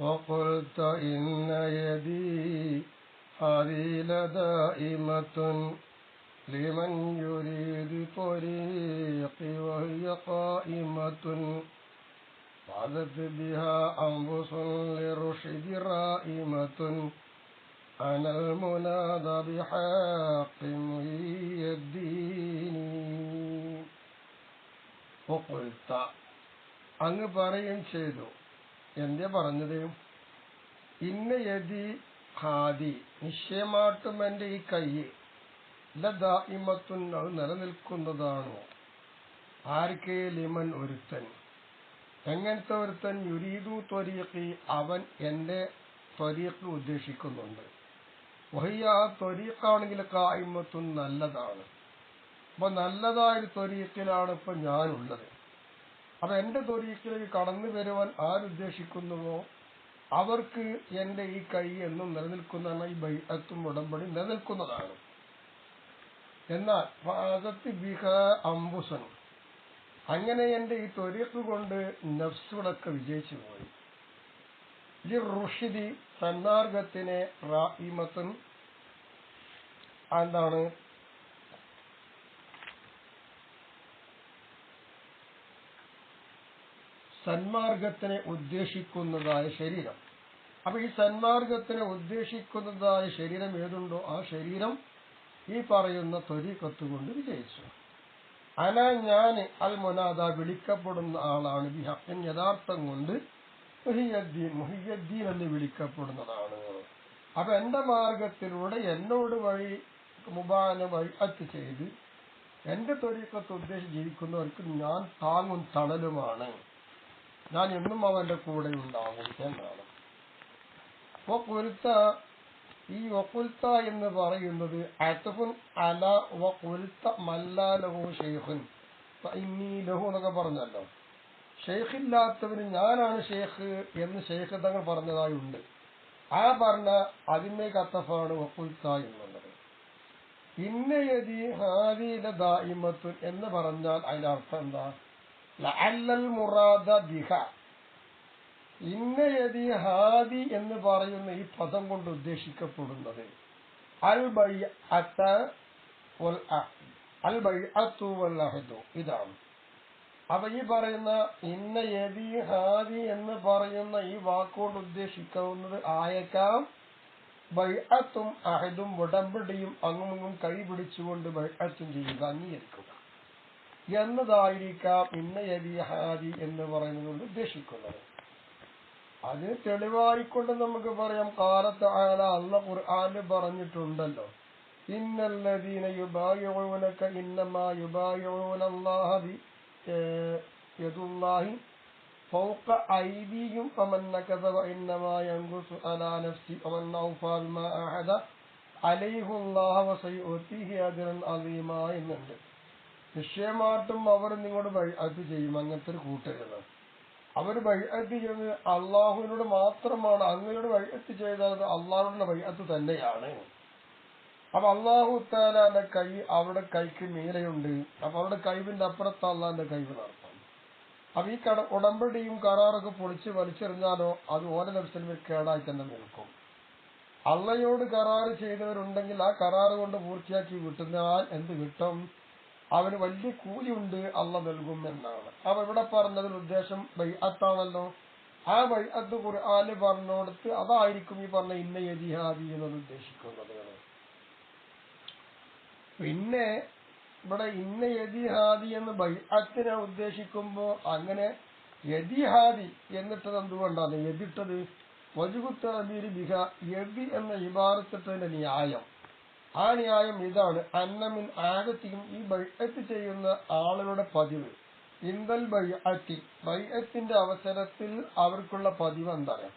وقلت إن يدي هذه لدائمة لمن يريد طريقي وهي قائمة فعدت بها أنفس للرشد رائمة أنا المنادى بحق محي الدين. وقلت അങ്ങ് പറയുകയും ചെയ്തു. എന്തേ പറഞ്ഞത്? ഇന്ന യദി ഹാദി, നിശ്ചയമായിട്ടും എൻ്റെ ഈ കൈ ലദാഇമത്തുൻ, അത് നിലനിൽക്കുന്നതാണോ. ആർക്ക്? ലിമൻ, ഒരുത്തൻ. എങ്ങനത്തെ ഒരുത്തൻ? യുരീദു ത്വരീഖി, അവൻ എൻ്റെ ത്വരീഖ് ഉദ്ദേശിക്കുന്നുണ്ട്. വഹിയ, ആ ത്വരീഖാണെങ്കിൽ ഖായിമത്തുൻ, നല്ലതാണ്. അപ്പൊ നല്ലതായ ത്വരീഖിലാണ് ഇപ്പൊ ഞാനുള്ളത്. അപ്പൊ എന്റെ ത്വരീഖിലേക്ക് കടന്നു വരുവാൻ ആരുദ്ദേശിക്കുന്നുവോ അവർക്ക് എന്റെ ഈ കൈ എന്നും നിലനിൽക്കുന്നതാണ്. ഈ ബൈഅത്തും ഉടമ്പടി നിലനിൽക്കുന്നതാണ്. എന്നാൽ ബിഹ അംബുസൻ, അങ്ങനെ എന്റെ ഈ ത്വരീഖ് കൊണ്ട് നഫ്സുകളൊക്കെ വിജയിച്ചു പോയി. റുഷിദി, സന്മാർഗത്തിനെ, റായിമത്തുൻ, എന്താണ്, സന്മാർഗത്തിനെ ഉദ്ദേശിക്കുന്നതായ ശരീരം. അപ്പൊ ഈ സന്മാർഗത്തിനെ ഉദ്ദേശിക്കുന്നതായ ശരീരം ഏതുണ്ടോ ആ ശരീരം ഈ പറയുന്ന ത്വരീഖത്ത് കൊണ്ട് വിജയിച്ചു. അന, ഞാൻ, അൽ മുനാദ, വിളിക്കപ്പെടുന്ന ആളാണ്, ബിഹഖിൻ, യഥാർത്ഥം കൊണ്ട്, മുഹിയദ്ദീൻ, മുഹിയദ്ദീൻ എന്ന് വിളിക്കപ്പെടുന്നതാണ്. അപ്പൊ എന്റെ മാർഗത്തിലൂടെ എന്നോട് വഴി മുബാന ബൈഅത്ത് ചെയ്ത് എന്റെ ത്വരീഖത്ത് ഉദ്ദേശിച്ച് ജീവിക്കുന്നവർക്ക് ഞാൻ താങ്ങും തണലുമാണ്. ഞാൻ എന്നും അവന്റെ കൂടെ ഉണ്ടാകും എന്നാണ്. വഖുൽത, ഈ വഖുൽത എന്ന് പറയുന്നത് അത്ഫുൻ അല വഖുൽത മല്ലാ ലഹു ശൈഖുൻ ഫഇന്നി ലഹു എന്നൊക്കെ പറഞ്ഞല്ലോ. ഷെയ്ഖില്ലാത്തവന് ഞാനാണ് ഷെയ്ഖ് എന്ന് ഷെയ്ഖ് തങ്ങൾ പറഞ്ഞതായുണ്ട്. ആ പറഞ്ഞ അതിന്മേൽ അത്തഫാണ് വഖുൽത എന്നുള്ളത്. ഇന്ന യദി ഹാദി ലദാഇമത്തുൻ എന്ന് പറഞ്ഞാൽ അതിന്റെ അർത്ഥം എന്താ? ലഅല്ലൽ മുറാദ ബിഹ, ഇന്ന യദി ഹാദി എന്ന് പറയുന്ന ഈ പദം കൊണ്ട് ഉദ്ദേശിക്കപ്പെടുന്നത് അൽ ബൈഅത്തു വൽ അഹ്ദു, ഇതാണ്. അപ്പൊ ഈ പറയുന്ന ഇന്ന യദി ഹാദി എന്ന് പറയുന്ന ഈ വാക്കുകൊണ്ട് ഉദ്ദേശിക്കാവുന്നത് ആയേക്കാം ബൈഅത്തും അഹദും, ഉടമ്പടിയും അങ്ങും കൈ പിടിച്ചുകൊണ്ട് ബൈഅത്തും ചെയ്യുക, അംഗീകരിക്കുക എന്നതായിരിക്കാം ഇന്ന യദി ഹാദി എന്ന് പറയുന്നത് കൊണ്ട് ഉദ്ദേശിക്കുന്നത്. അതിന് തെളിവായിക്കൊണ്ട് നമുക്ക് പറയാം, ഖാല തആല, അല്ലാഹു ഖുർആനിൽ പറഞ്ഞിട്ടുണ്ടല്ലോ, ഇന്നല്ലദീന യുബായിഊനക ഇന്നമാ യുബായിഊന അല്ലാഹ യദുല്ലാഹി ഫൗഖ ഐദിഹിം ഫമൻ നകസ ഫഇന്നമാ യൻകുസു അലാ നഫ്സി വമൻ ഔഫാ ബിമാ അഹദ അലൈഹി അല്ലാഹു വസയുതീഹി അജ്റൻ അളീമാ എന്നുണ്ട്. നിശ്ചയമായിട്ടും അവർ നിങ്ങളോട് ബൈഅത്ത് ചെയ്യും. അങ്ങനത്തെ ഒരു കൂട്ടരുത്. അവർ ബൈഅത്ത് ചെയ്യുന്നത് അള്ളാഹുവിനോട് മാത്രമാണ്. അങ്ങയോട് ബൈഅത്ത് ചെയ്താൽ അള്ളാഹുവിന്റെ ബൈഅത്ത് തന്നെയാണ്. അപ്പൊ അള്ളാഹു തആലയുടെ കൈ അവരുടെ കൈക്ക് മീലയുണ്ട്. അപ്പൊ അവരുടെ കൈവിന്റെ അപ്പുറത്ത് അള്ളാഹിന്റെ കൈവ് നടത്താം. അപ്പൊ ഈ ഉടമ്പടിയും കരാറൊക്കെ പൊളിച്ച് വലിച്ചെറിഞ്ഞാലോ അത് ഓരോ നഫ്സിൽ കേടായി തന്നെ നിൽക്കും. അള്ളയോട് കരാറ് ചെയ്തവരുണ്ടെങ്കിൽ ആ കരാറ് കൊണ്ട് പൂർത്തിയാക്കി വിട്ടുന്നാൽ എന്ത് കിട്ടും? അവന് വലിയ കൂലിയുണ്ട്, അള്ള നൽകും എന്നാണ്. അപ്പൊ ഇവിടെ പറഞ്ഞതിൽ ഉദ്ദേശം ബൈഅത്താണല്ലോ. ആ ബൈഅത്ത് ഖുർആനിൽ പറഞ്ഞോടത്ത് അതായിരിക്കും ഈ പറഞ്ഞ ഇന്ന യദി ഹാദി എന്നത് ഉദ്ദേശിക്കുന്നത്. പിന്നെ ഇവിടെ ഇന്ന യദി ഹാദി എന്ന് ബൈഅത്തിനെ ഉദ്ദേശിക്കുമ്പോ അങ്ങനെ യദി ഹാദി എന്നിട്ടത് എന്തുകൊണ്ടാണ് യദിട്ടത്? വജുഹുത്തഅബീരി ബിഹ, യദി എന്ന ഇബാറത്തിട്ടതിന്റെ ന്യായം, ആ ന്യായം ഇതാണ്. അന്നമിൻ ആദത്തിയും, ഈ ബൈഅത്ത് ചെയ്യുന്ന ആളുകളുടെ പതിവ്, ഇന്ദൽ ബൈഅത്തി, ബൈഅത്തിന്റെ അവസരത്തിൽ അവർക്കുള്ള പതിവ് എന്താണ്?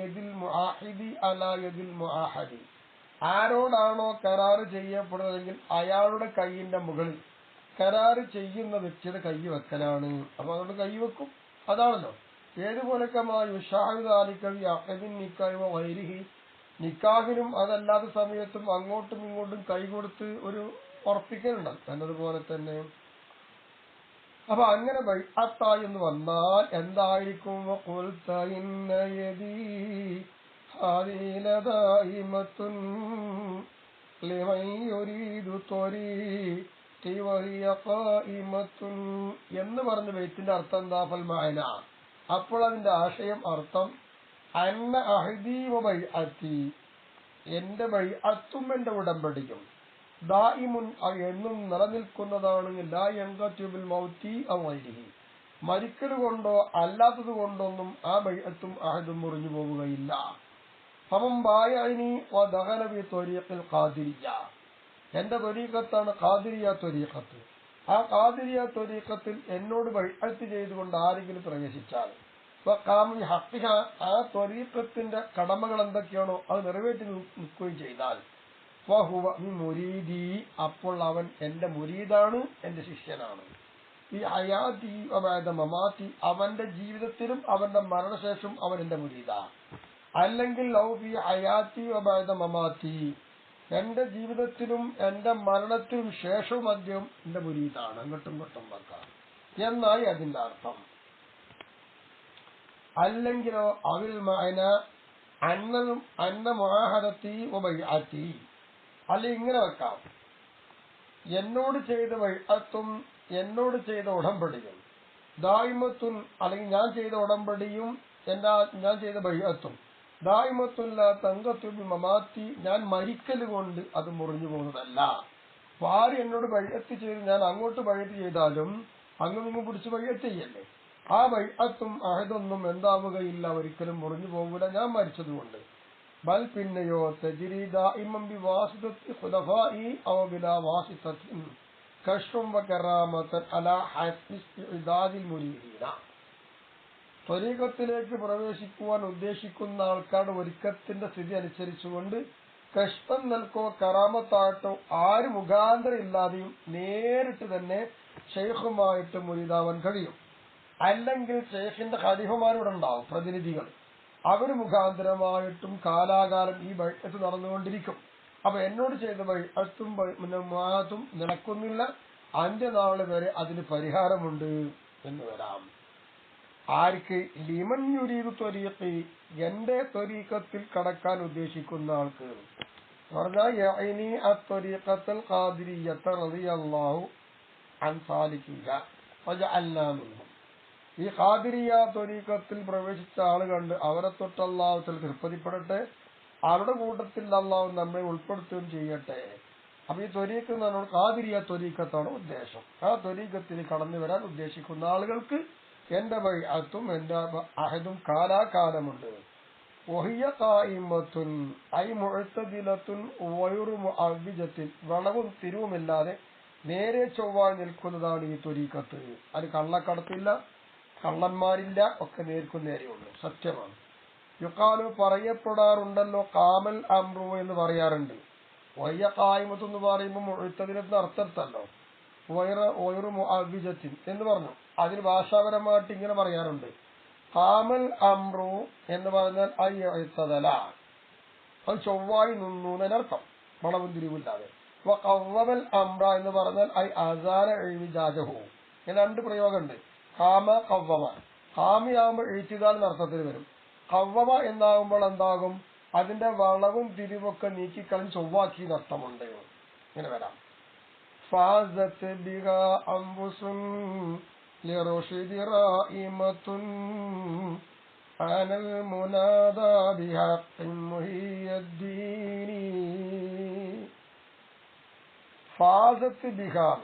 യദിൽ മുആഹിദി അലാ യദിൽ മുആഹദി, ആരോടാണോ കരാറ് ചെയ്യപ്പെടുന്നതെങ്കിൽ അയാളുടെ കൈയിന്റെ മുകളിൽ കരാറ് ചെയ്യുന്ന വ്യക്തിയുടെ കൈ വെക്കലാണ്. അപ്പൊ അതുകൊണ്ട് കൈ വെക്കും, അതാണല്ലോ. ഏതുപോലൊക്കെ നിക്കാഹിനും അതല്ലാത്ത സമയത്തും അങ്ങോട്ടും ഇങ്ങോട്ടും കൈ കൊടുത്ത് ഒരു ഉറപ്പിക്കലുണ്ടാവും എന്നതുപോലെ തന്നെ അപ്പൊ അങ്ങനെ ബൈഅത്തായി എന്ന് വന്നാൽ എന്തായിരിക്കും? ഖുൽത ഇന്ന യദീ ഹാദിഹി ലദായിമത്തുൻ ലിമൻ യുരീദു ത്വരീഖി വഹിയ ഖായിമത്തുൻ എന്ന് പറഞ്ഞ ബൈത്തിന്റെ അർത്ഥം എന്താ? ഫൽ മഅന, അപ്പോൾ അതിന്റെ ആശയം അർത്ഥം അന്ന അഹ്ദീ വ ബൈഅത്തി, എന്റെ ബൈഅത്തും എന്റെ ഉടമ്പടിയും ദായിമുൻ എന്നും നിലനിൽക്കുന്നതാണ്. ലാ യൻഖതു ബിൽ മൗതി ഔ ഗൈരിഹി, മരിക്കൽ കൊണ്ടോ അല്ലാത്തത് കൊണ്ടൊന്നും ആ ബൈഅത്തും അഹദും മുറിഞ്ഞു പോവുകയില്ല. ഫമൻ ബായഅനി വ ദഖല ബി ത്വരീഖിൽ ഖാദിരിയ്യ, എന്റെ ത്വരീഖത്താണ് ഖാദിരിയ ത്വരീഖത്ത്. ആ ഖാദിരിയ ത്വരീഖത്തിൽ എന്നോട് ബൈഅത്ത് ചെയ്തുകൊണ്ട് ആരെങ്കിലും പ്രവേശിച്ചാൽ വഖാമി ഹഖ്ഖിഹ, ആ ത്വരീഖത്തിന്റെ കടമകൾ എന്തൊക്കെയാണോ അത് നിറവേറ്റി നിൽക്കുകയും ചെയ്താൽ വഹുവ മിൻ മുരീദി, അപ്പോൾ അവൻ എന്റെ മുരീദാണ്, എന്റെ ശിഷ്യനാണ്. ഈ ഹയാതി വബഅദ മമാതി, അവന്റെ ജീവിതത്തിലും അവന്റെ മരണശേഷം അവൻ എന്റെ മുരീദാ. അല്ലെങ്കിൽ ലൗ ഫി ഹയാതി വബഅദ മമാതി, എന്റെ ജീവിതത്തിലും എന്റെ മരണത്തിനും ശേഷവും അദ്ദേഹം എന്റെ മുരീദാണ്. അങ്ങോട്ടും ഇങ്ങോട്ടും വെക്കാം എന്നായി അതിന്റെ അർത്ഥം. അല്ലെങ്കിലോ അവിൽ മഅന അന്ന മുആഹദതി വബൈഅതി, അല്ലെ ഇങ്ങനെ വെക്കാം, എന്നോട് ചെയ്ത ബൈഅത്തും എന്നോട് ചെയ്ത ഉടമ്പടിയും ദായിമത്തുൻ, അല്ലെങ്കിൽ ഞാൻ ചെയ്ത ഉടമ്പടിയും ഞാൻ ചെയ്ത ബൈഅത്തും ദായിമത്തുൻ ലാ തൻഖതു ബി മമാതി, ഞാൻ മരിക്കൽ കൊണ്ട് അത് മുറിഞ്ഞു പോകുന്നതല്ല. ആര് എന്നോട് ബൈഅത്ത് ചെയ്ത് ഞാൻ അങ്ങോട്ട് ബൈഅത്ത് ചെയ്താലും അങ്ങ് നിങ്ങൾ പിടിച്ച് ബൈഅത്ത് ചെയ്യല്ലേ, ആ ബൈഅത്തും അഹദൊന്നും എന്താവുകയില്ല, ഒരിക്കലും മുറിഞ്ഞു പോകില്ല ഞാൻ മരിച്ചതുകൊണ്ട്. ബൽ പിന്നെയോ തജ്രി ദായിമൻ ബിവാസിതത്തി ഖുലഫാഇ ഔ ബിലാ വാസിതത്തിൻ കശ്ഫുൻ വകറാമത്തൻ അലാ ഹസ്ബി ഇസ്തിഅദാദിൽ മുരീദീന, ത്വരീഖത്തിലേക്ക് പ്രവേശിക്കുവാൻ ഉദ്ദേശിക്കുന്ന ആൾക്കാരുടെ ഒരുക്കത്തിന്റെ സ്ഥിതി അനുസരിച്ചുകൊണ്ട് കശ്ഫൻ നൽകോ കറാമത്തായിട്ടോ ആര് മുഖാന്തരം ഇല്ലാതെയും നേരിട്ട് തന്നെ ഷെയ്ഖുമായിട്ട് മുരീദാവാൻ കഴിയും. അല്ലെങ്കിൽ ഷെയ്ഖിന്റെ ഖലീഫമാരിവിടെ ഉണ്ടാവും, പ്രതിനിധികൾ, അവർ മുഖാന്തരമായിട്ടും കാലാകാലം ഈ ബൈഅത്ത് നടന്നുകൊണ്ടിരിക്കും. അപ്പൊ എന്നോട് ചെയ്ത ബൈഅത്തും മുആഹദും നിലക്കുന്നില്ല, അന്ത്യനാള് വരെ അതിന് പരിഹാരമുണ്ട് എന്ന് വരാം. ആർക്ക്? ലിമൻ യുരീദു ത്വരീഖി, എന്റെ ത്വരീഖത്തിൽ കടക്കാൻ ഉദ്ദേശിക്കുന്ന ആൾക്ക്. പറഞ്ഞാൽ യഅനി അത്വരീഖത്തുൽ ഖാദിരിയ്യത റളിയല്ലാഹു അൻ സാലികിഹ വജഅൽനാ മിൻഹും, ഈ ഖാദിരിയ ത്വരീഖത്തിൽ പ്രവേശിച്ച ആള് കണ്ട് അവരെ തൊട്ട് അല്ലാഹു തൃപ്തിപ്പെടട്ടെ, അവരുടെ കൂട്ടത്തിൽ അല്ലാഹു നമ്മെ ഉൾപ്പെടുത്തുകയും ചെയ്യട്ടെ. അപ്പൊ ഈ ത്വരീഖ് എന്ന് പറഞ്ഞാൽ ഖാദിരിയ ത്വരീഖത്താണ് ഉദ്ദേശം. ആ ത്വരീഖത്തിൽ കടന്നു വരാൻ ഉദ്ദേശിക്കുന്ന ആളുകൾക്ക് എന്റെ ബൈഅത്തും എന്റെ അഹദും കാലാകാലമുണ്ട്. വഹിയ ഖായിമത്തുൻ ഐ മുഅ്തദിലത്തുൻ വൈറു മുഅവ്വിജത്തിൻ, വളവും തിരിവുമില്ലാതെ നേരെ ചൊവ്വായി നിൽക്കുന്നതാണ് ഈ ത്വരീഖത്ത്. അത് കള്ളക്കടത്തില്ല, കള്ളന്മാരില്ല, ഒക്കെ നേർക്കും നേരെയുള്ളൂ, സത്യമാണ്. യുക്കാലു പറയപ്പെടാറുണ്ടല്ലോ കാമൽ അംറു എന്ന് പറയാറുണ്ട്. വയ്യ ഖായിമത്ത് എന്ന് പറയുമ്പോൾ മുഅ്തദിലത്തിന് അർത്ഥത്തല്ലോ, വൈറു മുഅവ്വിജത്തിൻ എന്ന് പറഞ്ഞു. അതിന് ഭാഷാപരമായിട്ട് ഇങ്ങനെ പറയാറുണ്ട്, കാമൽ അംറു എന്ന് പറഞ്ഞാൽ ഐ ഇഅ്തദല, അത് ചൊവ്വായി നിന്നു എന്നർത്ഥം, വളവും തിരിവില്ലാതെ. വഖവ്വമൽ അംറ എന്ന് പറഞ്ഞാൽ ഐ അസാല ഇഅ്ജാജഹു, ഇങ്ങനെ രണ്ട് പ്രയോഗമുണ്ട്. കാമ കവ്വമ, കാമിയാകുമ്പോൾ എഴുത്തിദാൽ എന്ന അർത്ഥത്തിൽ വരും. കവ്വമ എന്നാകുമ്പോൾ എന്താകും? അതിന്റെ വളവും തിരിവൊക്കെ നീക്കിക്കളഞ്ഞ് ചൊവ്വാക്കി അർത്ഥമുണ്ട്, ഇങ്ങനെ വരാം. ഫാസത്ത് ബിഹാ അംബുസുൻ ലിറുശ്ദി റായിമത്തുൻ അനൽ മുനാദാ ബിഹഖിൻ മുഹിയദ്ദീനി. ഫാസത്ത് ബിഹാമ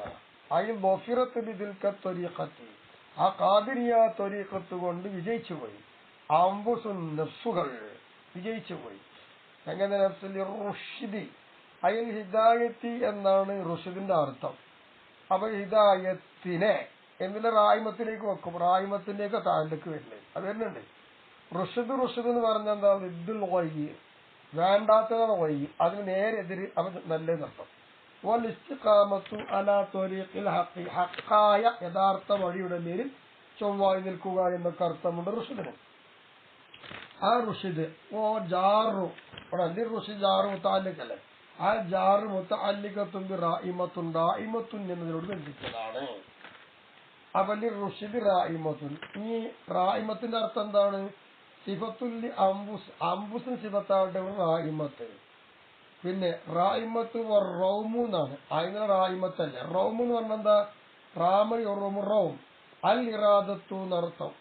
ഐ ബൊഫിറത്ത് ബിദിൽക ത്വരീഖത്തി, ആ ഖാദിരിയ ത്വരീഖത്ത് കൊണ്ട് വിജയിച്ചുപോയി. അംബുസുൻ നഫ്സുകൾ വിജയിച്ചുപോയി. എങ്ങനെ? നഫ്സുൽ റുഷ്ദി അയൽ ഹിദായത്തി എന്നാണ് റുഷ്ദിന്റെ അർത്ഥം. അപ്പൊ ഹിദായത്തിനെ എന്നുള്ള റായ്മത്തിലേക്ക് വെക്കും, റായ്മത്തിന്റെയൊക്കെ താഴേക്ക് വരുന്നത് അത് വരുന്നുണ്ട്. റുഷ്ദ് എന്ന് പറഞ്ഞാൽ എന്താ? വിദ്ദുൽ ഗയ്യ്, വേണ്ടാത്തതാണ് ഗയ്യ്, അതിന് നേരെതിര് അവൻ നല്ലതെന്നർത്ഥം. വൽ ഇസ്തിഖാമത്തു അലാ ത്വരീഖിൽ ഹഖ്, ഹഖായ യഥാർത്ഥ വഴിയുടെ മേലിൽ ചൊവ്വായി നിൽക്കുക എന്നൊക്കെ അർത്ഥമുണ്ട് റുഷ്ദിന്. ആ റുഷ്ദ് ഓ ജാറു റുഷ്ദ് ജാറു മുത്തഅല്ലിഖല്ലേ, ആ ജാറ് മുത്തഅല്ലിഖത്തുൻ ബി റായിമത്തുൻ, റായിമത്തുൻ എന്നതിനോട് ബന്ധിച്ചതാണ്. അവലി റുഷിദ് റായിമത്തുൻ. ഈ റായിമത്തിന്റെ അർത്ഥം എന്താണ്? സിഫത്തുല്ലി അംബുസ്, അംബുസിന് സിഫത്താവട്ടെ റായിമത്ത്. പിന്നെ റായിമത്ത് റൗമു എന്നാണ്. അതിന് റായിമത്തല്ല. റൗമു എന്ന് പറഞ്ഞാൽ എന്താ? റാമ റൗം അൽ ഇറാദത്തു എന്നർത്ഥം.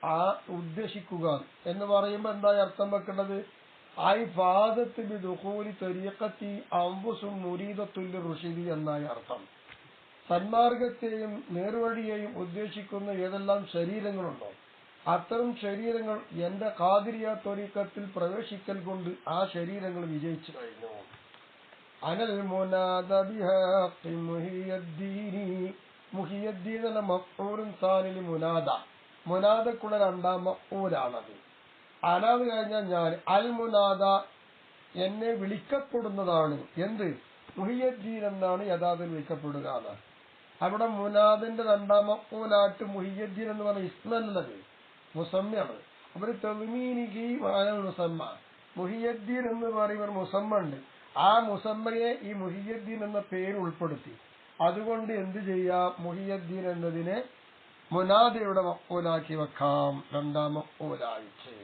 ആ ഉദ്ദേശിക്കുക എന്ന് പറയുമ്പോ എന്തായി അർത്ഥം വെക്കേണ്ടത്? ഐ ഫാദത്ത് ബി ദുഖൂലി തരീഖത്തി അംബുസും മുരീദത്തുല്ലി റുഷിദി എന്നായി അർത്ഥം. സന്മാർഗത്തെയും നേർവഴിയെയും ഉദ്ദേശിക്കുന്ന ഏതെല്ലാം ശരീരങ്ങളുണ്ടോ അത്തരം ശരീരങ്ങൾ എന്റെ ഖാദിരിയ ത്വരീഖത്തിൽ പ്രവേശിക്കൽ കൊണ്ട് ആ ശരീരങ്ങൾ വിജയിച്ചു കഴിഞ്ഞു. അനൽ മുനാദ ബിഹഖി മുഹിയദ്ദീനി. മുഹിയദ്ദീൻ എന്ന മഫ്ഊലുൻ സാനിൽ മുനാദ. മുനാദക്കുള്ള രണ്ടാം മഫ്ഊലാണത്. അനാദ് കഴിഞ്ഞാൽ ഞാൻ. അൽ മുനാദ എന്നെ വിളിക്കപ്പെടുന്നതാണ്. എന്ത്? മുഹിയദ്ദീൻ എന്നാണ് യഥാർത്ഥത്തിൽ വിളിക്കപ്പെടുക. അവിടെ മുനാദിന്റെ രണ്ടാം മഫ്ഊലായിട്ട് മുഹിയദ്ദീൻ എന്ന് പറഞ്ഞ ഇസ്മല്ലത് മുസമ്മയാണ്. അവര് തദ്മീനിക്ക് മുസമ്മ. മുഹിയദ്ദീൻ എന്ന് പറയുന്ന മുസമ്മ ഉണ്ട്. ആ മുസമ്മയെ ഈ മുഹിയദ്ദീൻ എന്ന പേര് ഉൾപ്പെടുത്തി. അതുകൊണ്ട് എന്ത് ചെയ്യാം? മുഹിയദ്ദീൻ എന്നതിനെ മുനാദയുടെ മഫ്ഊലാക്കി വെക്കാം, രണ്ടാം മഫ്ഊലായിട്ട്.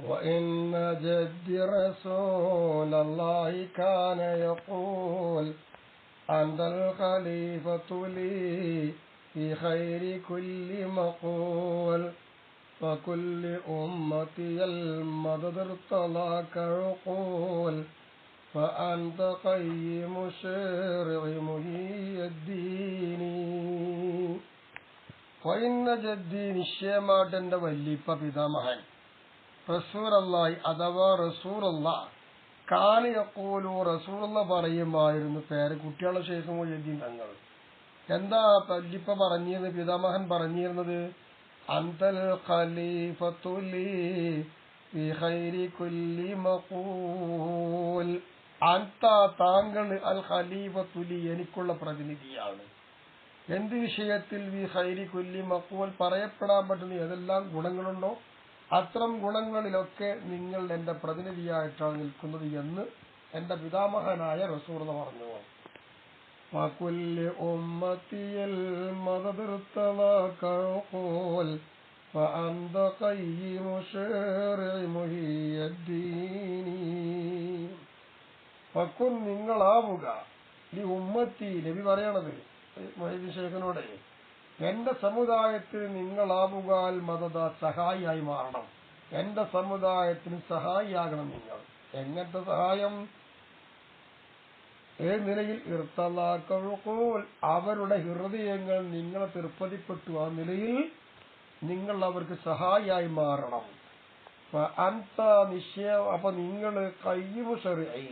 وإن جد رسول الله كان يقول أنت الخليفة لي في خير كل مقول وكل أمتي المدد ارتضاك عقول فأنت قيم الشرع محي الدين. وإن جدي നിശ്ചയമാട്ടെന്റെ വല്ലിപ്പ പിതാമഹൻ റസൂലുള്ളാഹി അഥവാ റസൂലുള്ളാഹ് കാന യഖൂലു റസൂലുള്ള പറയുമായിരുന്നു. പേരക്കുട്ടികളുടെ ശേഷം മുഹ്യിദ്ദീൻ തങ്ങൾ എന്താ വല്ലിപ്പ പറഞ്ഞിരുന്നത്? പിതാമഹൻ പറഞ്ഞിരുന്നത് അന്തൽ ഖലീഫത്തു ലീ ഫീ ഖൈരി കുല്ലി മഖൂൽ. അന്ത താങ്കൾ അൽ ഖലീഫത്തു ലീ എനിക്കുള്ള പ്രതിനിധിയാണ്. എന്ത് വിഷയത്തിൽ? വി ഖൈരി കുല്ലി മഖൂൽ പറയപ്പെടാൻ പറ്റുന്ന ഏതെല്ലാം ഗുണങ്ങളുണ്ടോ അത്തരം ഗുണങ്ങളിലൊക്കെ നിങ്ങൾ എന്റെ പ്രതിനിധിയായിട്ടാണ് നിൽക്കുന്നത് എന്ന് എന്റെ പിതാമഹനായ റസൂലുള്ളാഹി പറഞ്ഞു. വകുല്ലി ഉമ്മത്തിയൽ മദദർതലാക ഖൂൽ ഫഅന്ത ഖയ്യിമു ശർഇ മുഹിയദ്ദീൻ. വകുൻ നിങ്ങളാവുക ഈ ഉമ്മത്തി. നബി പറയണത് മുഹയ്യിദ്ദീൻ ശൈഖിനോട്, എന്റെ സമുദായത്തിന് നിങ്ങളാവുകാൽ മദദ സഹായിയായി മാറണം. എന്റെ സമുദായത്തിന് സഹായിയാകണം നിങ്ങൾ. എങ്ങനത്തെ സഹായം? ഏത് നിലയിൽ? ഇർത്തലാഖുൽ അവരുടെ ഹൃദയങ്ങൾ നിങ്ങളെ തൃപ്തിപ്പെട്ടു. ആ നിലയിൽ നിങ്ങൾ അവർക്ക് സഹായിയായി മാറണം. അന്ത നിശ്ചയം. അപ്പൊ നിങ്ങൾ ഖയ്യിമു ശർഇ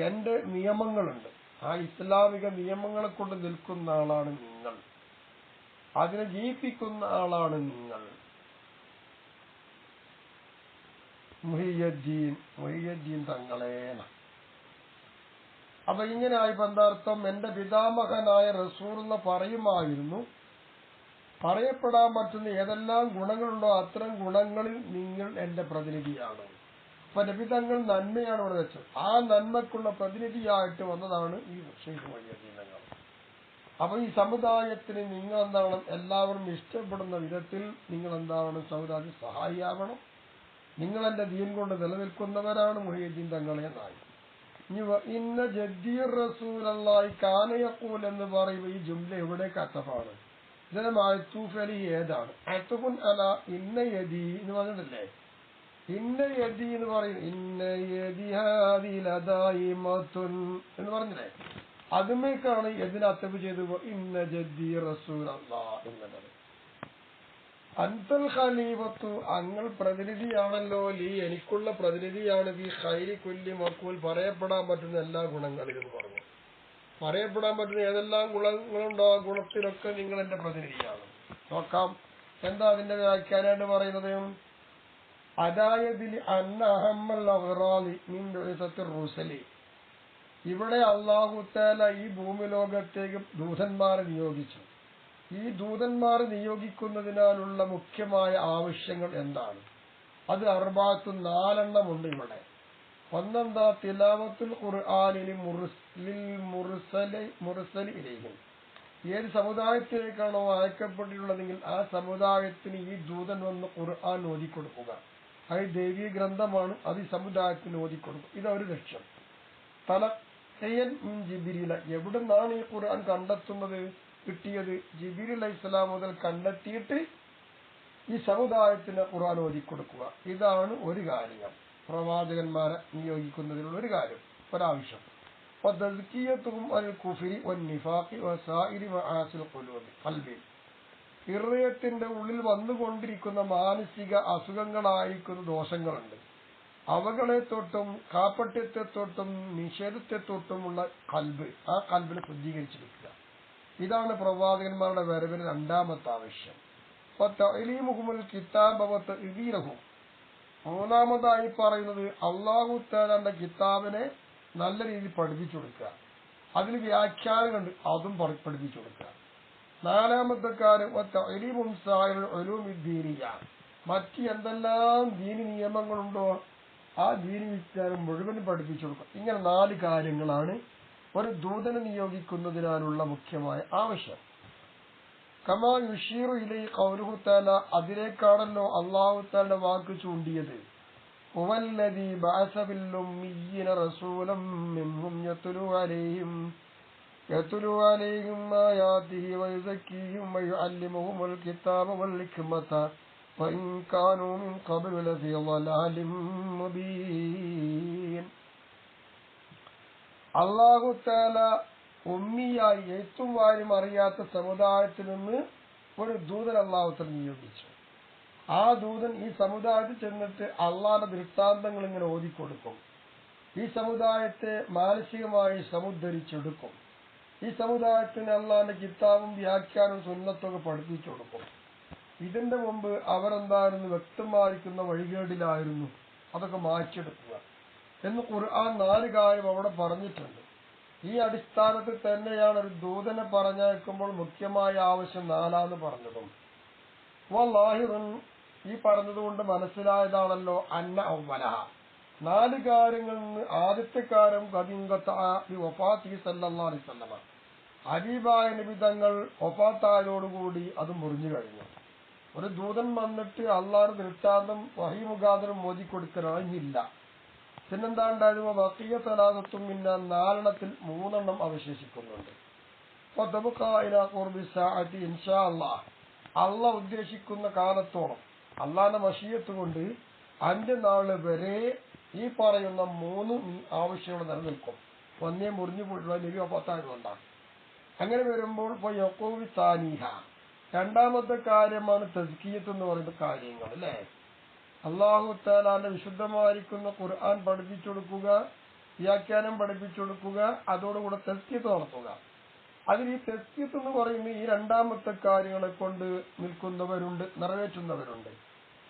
എന്റെ നിയമങ്ങളുണ്ട്, ആ ഇസ്ലാമിക നിയമങ്ങളെ കൊണ്ട് നിൽക്കുന്ന ആളാണ് നിങ്ങൾ, അതിനെ ജീവിപ്പിക്കുന്ന ആളാണ് നിങ്ങൾ. മുഹിയദ്ദീൻ തങ്ങളേന. അപ്പൊ ഇങ്ങനെ ആയപ്പോ എന്താർത്ഥം? എന്റെ പിതാമഹനായ റസൂലുള്ളാഹി പറയുമായിരുന്നു, പറയപ്പെടാൻ പറ്റുന്ന ഏതെല്ലാം ഗുണങ്ങളുണ്ടോ അത്തരം ഗുണങ്ങളിൽ നിങ്ങൾ എന്റെ പ്രതിനിധിയാണ്. അപ്പൊ നബി തങ്ങൾ നന്മയാണ് ഇവിടെ വെച്ചത്. ആ നന്മക്കുള്ള പ്രതിനിധിയായിട്ട് വന്നതാണ് ഈ ശൈഖ് മുഹയ്യിദ്ദീൻ തങ്ങൾ. അപ്പൊ ഈ സമുദായത്തിന് നിങ്ങൾ എന്താണ്? എല്ലാവരും ഇഷ്ടപ്പെടുന്ന വിധത്തിൽ നിങ്ങൾ എന്താണ്? സമുദായത്തിന് സഹായിയാവണം. നിങ്ങൾ എന്റെ ദീൻ കൊണ്ട് നിലനിൽക്കുന്നവരാണ് മുഹയ്യിദ്ദീൻ തങ്ങളെ എന്നായി. ഇനി ഇന്ന ജദ്ദി റസൂലുള്ളാഹി കാന യഖൂൽ എന്ന് പറയുമ്പോൾ ഈ ജുംല എവിടേക്ക് അത്തഫാണ്? ഇതിന് മഅ്തൂഫ് അലൈഹി ഏതാണ്? അത്ഫുൻ അലാ ഇന്ന യദി എന്ന് പറഞ്ഞിട്ടില്ലേ? ഇന്ന യദി എന്ന് പറയും. ഇന്ന യദി ഹാദി ലദായിമത്തുൻ എന്ന് പറഞ്ഞില്ലേ? അതുമേക്കാണ് ഇതിന് അത്തഫ് ചെയ്ത് ഇന്ന ജദ്ദി റസൂലുള്ളാഹി എന്നത്. അന്തൽ ഖലീഫത്തു അങ്ങൾ പ്രതിനിധിയാണല്ലോ. ലീ എനിക്കുള്ള പ്രതിനിധിയാണ്. ഈ ഖൈരി കുല്ലി മഖൂൽ പറയപ്പെടാൻ പറ്റുന്ന എല്ലാ ഗുണങ്ങളിലും പറഞ്ഞു. പറയപ്പെടാൻ പറ്റുന്ന ഏതെല്ലാം ഗുണങ്ങളുണ്ടോ ആ ഗുണത്തിലൊക്കെ നിങ്ങൾ എന്റെ പ്രതിനിധിയാണ്. നോക്കാം എന്താ അതിന്റെ വ്യാഖ്യാനായിട്ട് പറയുന്നത്. അദായതിൽ അന്ന അഹമ്മൽ അഗ്റാലി മിൻ ബിഅസത്തി റുസലി. ഇവിടെ അല്ലാഹു തആല ഈ ഭൂമി ലോകത്തേക്ക് ദൂതന്മാരെ നിയോഗിച്ചു. ഈ ദൂതന്മാർ നിയോഗിക്കുന്നതിനാലുള്ള മുഖ്യമായ ആവശ്യങ്ങൾ എന്താണ്? അത് അർബാത്ത് 4 ഉണ്ട് ഇവിടെ. ഒന്നെന്താ തിലാവത്തുൽ ഖുർആനിൽ മുർസലിലേക്കും ഏത് സമുദായത്തിലേക്കാണോ അയക്കപ്പെട്ടിട്ടുള്ളതെങ്കിൽ ആ സമുദായത്തിന് ഈ ദൂതൻ വന്ന് ഖുർആൻ ഓതിക്കൊടുക്കുക. അത് ദൈവീയ ഗ്രന്ഥമാണ്, അത് ഈ സമുദായത്തിന് ഓതിക്കൊടുക്കും. ഇതൊരു ലക്ഷ്യം. തലഖയ്യൻ മിൻ ജിബ്രീല, എവിടുന്നാണ് ഈ ഖുർആൻ കണ്ടെത്തുന്നത്, കിട്ടിയത്? ജിബ്രീൽ അലൈഹിസ്സലാം മുതൽ കണ്ടെത്തിയിട്ട് ഈ സമുദായത്തിന് ഖുർആൻ ഓതിക്കൊടുക്കുക. ഇതാണ് ഒരു കാര്യം, പ്രവാചകന്മാരെ നിയോഗിക്കുന്നതിനുള്ള ഒരു കാര്യം, ഒരാവശ്യം. ഹൃദയത്തിന്റെ ഉള്ളിൽ വന്നുകൊണ്ടിരിക്കുന്ന മാനസിക അസുഖങ്ങളായിരിക്കുന്ന ദോഷങ്ങളുണ്ട്, അവകളെ തൊട്ടും കാപ്പട്യത്തെ തൊട്ടും നിഷേധത്തെ തൊട്ടുമുള്ള കൽബ്, ആ കൽബിനെ ശുദ്ധീകരിച്ചിരിക്കുക. ഇതാണ് പ്രവാചകന്മാരുടെ വരവിന് രണ്ടാമത്തെ ആവശ്യം. മൂന്നാമതായി പറയുന്നത് അല്ലാഹു തആലയുടെ കിതാബിനെ നല്ല രീതിയിൽ പഠിപ്പിച്ചു കൊടുക്കുക, അതിൽ വ്യാഖ്യാനങ്ങളുണ്ട്, അതും പഠിപ്പിച്ചു കൊടുക്കുക. നാലാമത്തെ കാര്യം മറ്റ് എന്തെല്ലാം ദീനി നിയമങ്ങളുണ്ടോ ആ ദീനി വിജ്ഞാനം മുഴുവനും പഠിപ്പിച്ചു കൊടുക്കുക. ഇങ്ങനെ 4 കാര്യങ്ങളാണ് ഒരു ദൂതനെ നിയോഗിക്കുന്നതിനാലുള്ള മുഖ്യമായ ആവശ്യം. കമാ യുഷീറു ഇലൈഹി ഖൗലുഹു തആല, അതിലേക്കാണല്ലോ അല്ലാഹു തആലയുടെ വാക്ക് ചൂണ്ടിയത്. ഹുവല്ലദീ ബഅസ ബിൽ ഉമ്മീന റസൂലൻ മിൻഹും യത്ലൂ അലൈഹിം ആയാതിഹി വയുസക്കീഹിം വയുഅല്ലിമുഹുൽ കിതാബ വൽ ഹിക്മത വഇൻ കാനൂ മിൻ ഖബ്ലു ലഫീ ളലാലിൻ മുബീൻ. അല്ലാഹു തആല ഉമ്മിയായി എഴുത്തും വായനയും അറിയാത്ത സമുദായത്തിൽ നിന്ന് ഒരു ദൂതൻ അല്ലാഹു തആല നിയോഗിച്ചു. ആ ദൂതൻ ഈ സമുദായത്തിൽ ചെന്നിട്ട് അള്ളാഹുവിന്റെ ദൃഷ്ടാന്തങ്ങൾ ഇങ്ങനെ ഓതിക്കൊടുക്കും. ഈ സമുദായത്തെ മാനസികമായി സമുദ്ധരിച്ചെടുക്കും. ഈ സമുദായത്തിന് അള്ളാഹുവിന്റെ കിതാബും വ്യാഖ്യാനവും സുന്നത്തൊക്കെ പഠിപ്പിച്ചു കൊടുക്കും. ഇതിന്റെ മുമ്പ് അവരെന്തായിരുന്നു? വ്യക്തമായിരിക്കുന്ന വഴികേടിലായിരുന്നു, അതൊക്കെ മാറ്റിയെടുക്കുക എന്ന് ഖുർആൻ 4 കാര്യം അവിടെ പറഞ്ഞിട്ടുണ്ട്. ഈ അടിസ്ഥാനത്തിൽ തന്നെയാണ് ഒരു ദൂതനെ പറഞ്ഞയക്കുമ്പോൾ മുഖ്യമായ ആവശ്യം 4 പറഞ്ഞതും. വല്ലാഹിറുൻ, ഈ പറഞ്ഞതുകൊണ്ട് മനസ്സിലായതാണല്ലോ അന്ന അവ്വലഹ, 4 കാര്യങ്ങളിൽ നിന്ന് ആദ്യത്തെ കാര്യം വഫാത്തി സല്ലല്ലാഹു അലൈഹി വസല്ലം, ഹബീബായ നബി തങ്ങൾ വഫാത്തായതോടുകൂടി അത് മുറിഞ്ഞു കഴിഞ്ഞു. ഒരു ദൂതൻ വന്നിട്ട് അള്ളാഹുവിന്റെ ദൃഷ്ടാന്തം വഹി മുഖാന്തരം മോദിക്കൊടുക്കാനില്ല. പിന്നെന്താ ഉണ്ടായത്? ബഖിയ സലാസത്തും, പിന്നെ 4 3 അവശേഷിക്കുന്നുണ്ട്. ഇൻഷാ അല്ലാഹ്, അള്ളാഹ് ഉദ്ദേശിക്കുന്ന കാലത്തോളം അള്ളാഹിന്റെ മശീയത്ത് കൊണ്ട് അന്ത്യനാള് വരെ ഈ പറയുന്ന 3 ആവശ്യങ്ങൾ നിലനിൽക്കും. ഒന്നേ മുറിഞ്ഞു പോയിട്ടുള്ള നബി വഫാത്തായതുകൊണ്ടാണ്. അങ്ങനെ വരുമ്പോൾ താനീഹ, രണ്ടാമത്തെ കാര്യമാണ് തസ്കിയത്ത് എന്ന് പറയുന്ന കാര്യങ്ങൾ, അല്ലേ? അല്ലാഹു തആലാന്റെ വിശുദ്ധമായിരിക്കുന്ന ഖുർആൻ പഠിപ്പിച്ചു കൊടുക്കുക, വ്യാഖ്യാനം പഠിപ്പിച്ചു കൊടുക്കുക, അതോടുകൂടെ തസ്കിയത്ത് നടത്തുക. അതിൽ ഈ തസ്കിയത്ത് എന്ന് പറയുന്ന ഈ രണ്ടാമത്തെ കാര്യങ്ങളെ കൊണ്ട് നിൽക്കുന്നവരുണ്ട്, നിറവേറ്റുന്നവരുണ്ട്.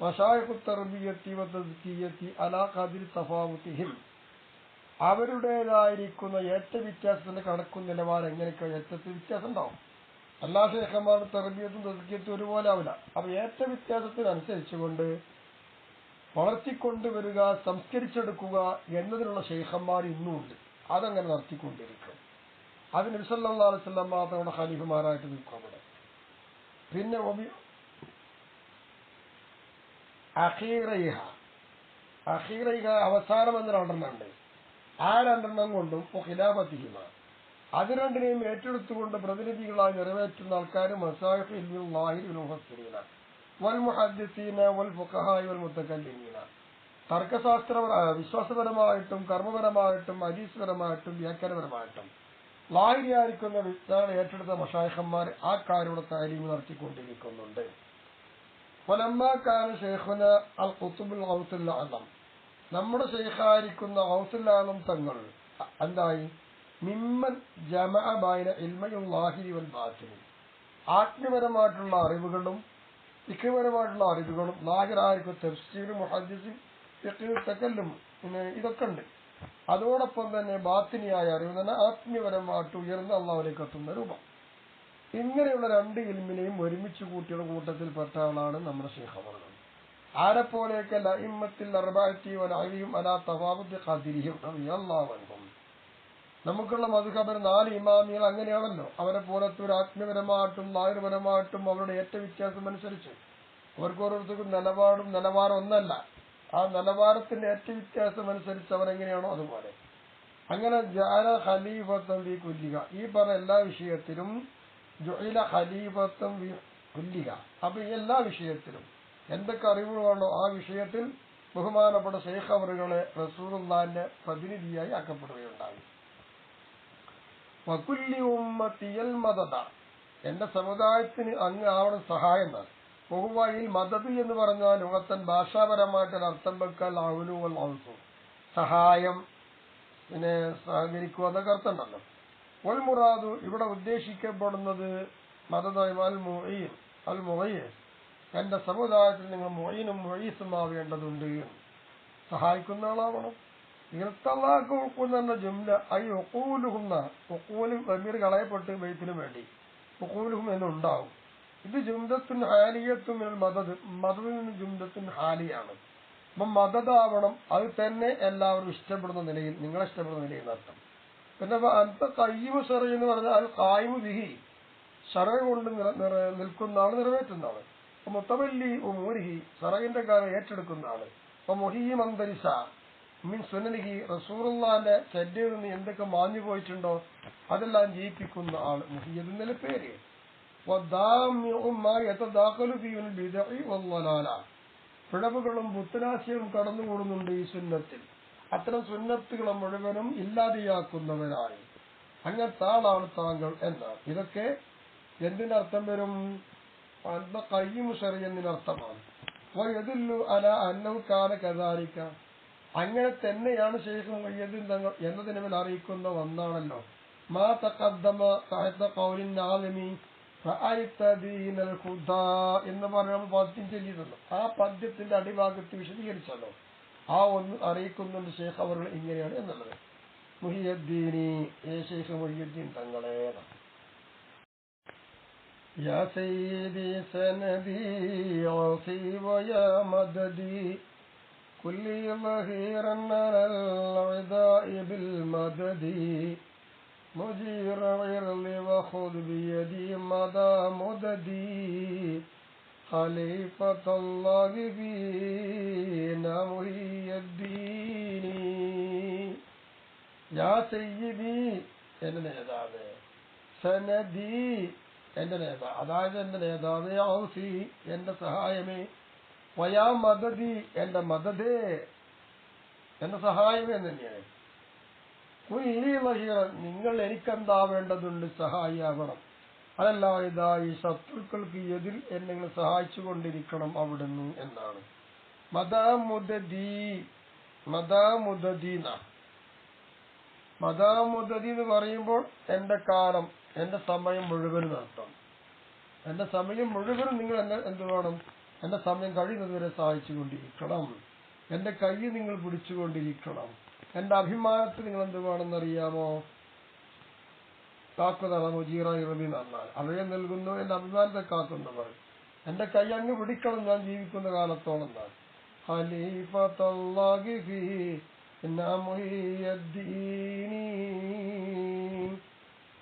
മശായിഖു തർബിയത്തി വ തസ്കിയത്തി അലാ ഖദ്രി തഫാവുതിഹിം, അവരുടേതായിരിക്കുന്ന ഏറ്റ വ്യത്യാസത്തിന്റെ കണക്കും നിലവാരം എങ്ങനെയൊക്കെ ഏറ്റത്തിൽ വ്യത്യാസം ഉണ്ടാവും. എല്ലാ ശേഖന്മാരുടെ തർബിയത്തും തസ്കിയത്തും ഒരുപോലെ ആവില്ല. അപ്പൊ ഏറ്റ വ്യത്യാസത്തിനനുസരിച്ചുകൊണ്ട് വളർത്തിക്കൊണ്ടുവരിക, സംസ്കരിച്ചെടുക്കുക എന്നതിനുള്ള ശൈഖന്മാർ ഇന്നും ഉണ്ട്. അതങ്ങനെ നടത്തിക്കൊണ്ടിരിക്കും. അത് നബി സല്ലല്ലാഹു അലൈഹി വസല്ലം മാത്രമുള്ള ഖലീഫമാരായിട്ട് നിൽക്കും അവിടെ. പിന്നെ അഖീറൈഹ അവസാനം എന്ന് 2 ഉണ്ട്. ആ 2 കൊണ്ടും ഖിലാഫത്തിഹിമ, അത് 2 ഏറ്റെടുത്തുകൊണ്ട് പ്രതിനിധികളായി നിറവേറ്റുന്ന ആൾക്കാർ മസായിഖ് ഇൽമുൽ ളാഹിരി വൽ മുഫസ്സിരീന വൽ മുഹദ്ദിസീന വൽ ഫുഖഹാ വൽ മുതകല്ലിമീന, തർക്കശാസ്ത്ര വിശ്വാസപരമായിട്ടും കർമ്മപരമായിട്ടും ഹദീസ്പരമായിട്ടും വ്യാഖ്യാനപരമായിട്ടും ലാഹിരിയായിരിക്കുന്ന വിജ്ഞാനം ഏറ്റെടുത്ത മശായിഖന്മാർ ആ കാര്യങ്ങളുടെ താലീം നടത്തിക്കൊണ്ടിരിക്കുന്നുണ്ട്. വലമ്മാകാന ശൈഖുന അൽ ഖുതുബുൽ ഗൗസുൽ അഅ്ലം, നമ്മുടെ ശൈഖായിരിക്കുന്ന ഗൗസുൽ അഅ്ലം തങ്ങൾ എന്തായി? മിമ്മൻ ജമഅ ബൈന ഇൽമിൽ ളാഹിരി വൽ ബാത്തിനി, ആത്മീയപരമായിട്ടുള്ള അറിവുകളും ഫിഖ്ഹ്പരമായിട്ടുള്ള അറിവുകളും, ലാഹിറായിരിക്കും തഫ്സീർ, മുഹദ്ദിസ്, ഫിഖ്ഹ്, തകല്ലും, ഇതൊക്കെ ഉണ്ട്. അതോടൊപ്പം തന്നെ ബാത്തിനിയായ അറിവ് തന്നെ ആത്മീയപരമായിട്ട് ഉയർന്ന അള്ളാഹുവിലേക്ക് എത്തുന്ന രൂപം. ഇങ്ങനെയുള്ള 2 ഇൽമിനെയും ഒരുമിച്ച് കൂട്ടിയുള്ള കൂട്ടത്തിൽപ്പെട്ട ആളാണ് നമ്മുടെ ശൈഖ് അവറുകൾ. ആരെപ്പോലെയൊക്കെ ലഇമ്മത്തിൽ അർബഅത്തി വനഅലിയും അലാ തവാബുദ് ഖദിരിഹിം റളിയല്ലാഹു അൻഹും. നമുക്കുള്ള മദ്ഹബിൽ 4 ഇമാമികൾ അങ്ങനെയാണല്ലോ. അവരെ പോലത്തെ ഒരു ആത്മീയപരമായിട്ടും ലാഹിർപരമായിട്ടും അവരുടെ ഏറ്റ വ്യത്യാസം അനുസരിച്ച് ഓരോരുത്തർക്കും നിലവാരം ഒന്നല്ല. ആ നിലവാരത്തിന്റെ ഏറ്റ വ്യത്യാസം അനുസരിച്ച് അവരെങ്ങനെയാണോ അതുപോലെ. അങ്ങനെ ജഅല ഖലീഫത്തൻ ഫീ കുല്ലിക, ഈ പറഞ്ഞ എല്ലാ വിഷയത്തിലും ജുഇല ഖലീഫത്തൻ ഫീ കുല്ലിക. അപ്പൊ ഈ എല്ലാ വിഷയത്തിലും എന്തൊക്കെ അറിവുകളാണോ ആ വിഷയത്തിൽ ബഹുമാനപ്പെട്ട ശൈഖ് അവറുകളെ റസൂലുള്ളാഹിന്റെ പ്രതിനിധിയായി ആക്കപ്പെടുകയുണ്ടായി. വകുല്ലി ഉമ്മത്തിയൽ മദദ, എന്റെ സമുദായത്തിന് അങ്ങ് ആവണം സഹായം എന്നാണ്. ബഹുവായിൽ മദദ് എന്ന് പറഞ്ഞാൽ ലുഗത്തൻ ഭാഷാപരമായിട്ടൊരു അർത്ഥം വെക്കാൻ ഔലു വൽ ഔസു, സഹായം, പിന്നെ സഹകരിക്കുക എന്നൊക്കെ അർത്ഥം ഉണ്ടല്ലോ. വൽ മുറാദു, ഇവിടെ ഉദ്ദേശിക്കപ്പെടുന്നത് മദദ് അൽ മുഈൻ അൽ മുഈൻ, എന്റെ സമുദായത്തിൽ നിങ്ങൾ മുഈനും മുഈസുമാവേണ്ടതുണ്ട്, സഹായിക്കുന്ന ആളാവണം. ഇർത്തല്ലാക്കുന്ന ജുംല ഐ ഒക്കൂലുഹും, ഒക്കൂലും വമീർ കളയപ്പെട്ട് ബൈത്തിനു വേണ്ടി ഒക്കൂലുഹും എന്നുണ്ടാവും. ഇത് ജുംദത്തുൻ ഹാലിയത്തും മദദ്, മദദിൽ നിന്ന് ജുംദത്തുൻ ഹാലിയാണ്. അപ്പം മദദാവണം, അത് തന്നെ എല്ലാവരും ഇഷ്ടപ്പെടുന്ന നിലയിൽ, നിങ്ങളെ ഇഷ്ടപ്പെടുന്ന നിലയിൽ അർത്ഥം. പിന്നെ അന്ത കയ്യിമു ഷറ എന്ന് പറഞ്ഞാൽ അൽ ഖായിമു ബിഹി, ഷറ കൊണ്ട് നിൽക്കുന്ന ആള്, നിറവേറ്റുന്ന ആള്. അപ്പൊ മുത്തവല്ലി ഉമൂരിഹി, ഷറയിന്റെ കാര്യം ഏറ്റെടുക്കുന്ന ആള്. അപ്പൊ മുഹീം അന്തരിസ മീൻ സുനനിഹി, റസൂലുള്ളാഹിന്റെ ചര്യയിൽ നിന്ന് എന്തൊക്കെ മാഞ്ഞു പോയിട്ടുണ്ടോ അതെല്ലാം ജയിപ്പിക്കുന്ന ആള് മുഹിയ്യദ് എന്നതിന്റെ പേര്. പിഴവുകളും പുത്തനാശയവും കടന്നുകൂടുന്നുണ്ട് ഈ സുന്നത്തിൽ. അത്തരം സുന്നത്തുകളെ മുഴുവനും ഇല്ലാതെയാക്കുന്നവരായി അങ്ങനത്തെ ആളാണ് താങ്കൾ എന്നാണ്. ഇതൊക്കെ എന്തിനർത്ഥം വരും? ഖയ്യിമു ശറ എന്നതിനർത്ഥമാണ്. വയദുല്ലു അലാ അന്നഹു കാന കദാലിക, അങ്ങനെ തന്നെയാണ് ശൈഖ് മുഹയ്യിദ്ദീൻ തങ്ങൾ എന്നതിനെ മേൽ അറിയിക്കുന്ന ഒന്നാണല്ലോ. മാ തഖദ്ദമ തഹത ഖൗലിൻ ആലിമി റഅയ്ത ദീനൽ ഖുദാ എന്ന് പറഞ്ഞ പദ്യം ചൊല്ലിയതല്ലോ. ആ പദ്യത്തിന്റെ അടിഭാഗത്ത് വിശദീകരിച്ചല്ലോ. ആ ഒന്ന് അറിയിക്കുന്നുണ്ട് ശൈഖ് അവർ ഇങ്ങനെയാണ് എന്നുള്ളത്. മുഹയ്യിദ്ദീനി, ശൈഖ് മുഹയ്യിദ്ദീൻ തങ്ങളെ. യാ സയ്യിദി സനദി ഔസി വയാ മദദി കുല്ലി ളഹീറൻ അലൽ ഉദാഇ ബിൽ മദദി മുജീറ ഇർലി വഖുദ് ബിയദി മദാ മുദദി ഖലീഫത്തുല്ലാഹി ഫീനാ മുഹയ്യിദ്ദീനി. യാ സയ്യിദി, എന്റെ നേതാവേ, സനദി, എന്റെ നേതാവ്, അതായത് എന്റെ നേതാവേ, ഔസി, എന്റെ സഹായമേ, വയാ മദദി, എന്റെ മദദേ, എന്റെ സഹായമേ തന്നെയാണ്. കുല്ലി ലഹീറ, നിങ്ങൾ എനിക്കെന്താവേണ്ടതുണ്ട്? സഹായിയാവണം. അതല്ല ഇതാ ഈ ശത്രുക്കൾക്ക് എതിൽ എന്നെ സഹായിച്ചു കൊണ്ടിരിക്കണം അവിടുന്ന് എന്നാണ്. മദാ മുദദി, മദാ മുദദീന, മദാ മുദദി എന്ന് പറയുമ്പോൾ എന്റെ കാലം, എന്റെ സമയം മുഴുവനും അർത്ഥം. എന്റെ സമയം മുഴുവനും നിങ്ങൾ എന്നെ എന്ത് വേണം? എന്റെ സമയം കഴിയുന്നതുവരെ സഹായിച്ചു കൊണ്ടിരിക്കണം. എന്റെ കൈ നിങ്ങൾ പിടിച്ചുകൊണ്ടിരിക്കണം. എന്റെ അഭിമാനത്തിൽ നിങ്ങൾ എന്ത് വേണമെന്നറിയാമോ? കാക്കുന്നതാണ് മുജീറ ഇറബി എന്നാൽ അവയെ നൽകുന്നു, എന്റെ അഭിമാനത്തെ കാക്കുന്നവർ. എന്റെ കൈ അങ്ങ് പിടിക്കണം ഞാൻ ജീവിക്കുന്ന കാലത്തോളം എന്നാണ്. ഖലീഫത്തുല്ലാഹി ഫീനാ മുഹയ്യിദ്ദീനി,